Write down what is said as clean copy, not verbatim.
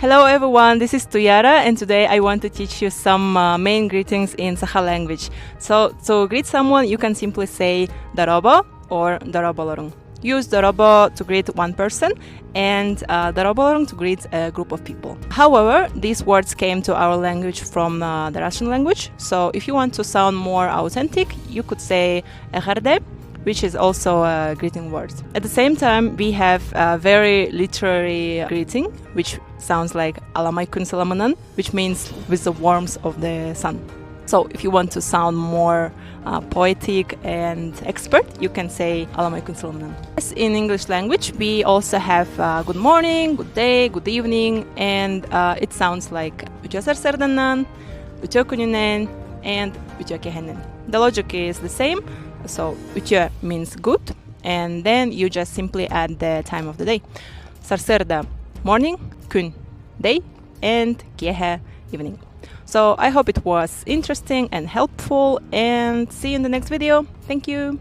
Hello everyone, this is Tuyara and today I want to teach you some main greetings in Sakha language. So to greet someone you can simply say darobo or darobolorung. Use darobo to greet one person and darobolorung to greet a group of people. However, these words came to our language from the Russian language, so if you want to sound more authentic you could say eharde, which is also a greeting word. At the same time, we have a very literary greeting, which sounds like Alamaykun Salamanan, which means with the warmth of the sun. So if you want to sound more poetic and expert, you can say Alamaykun Salamanan. In English language, we also have good morning, good day, good evening, and it sounds like Ütö Sarserdanan, Ütö Kuninen, and Ütö Kehenen. The logic is the same. So ütö means good, and then you just simply add the time of the day. Sarserda, morning, kun, day, and kehe, evening. So I hope it was interesting and helpful, and see you in the next video. Thank you.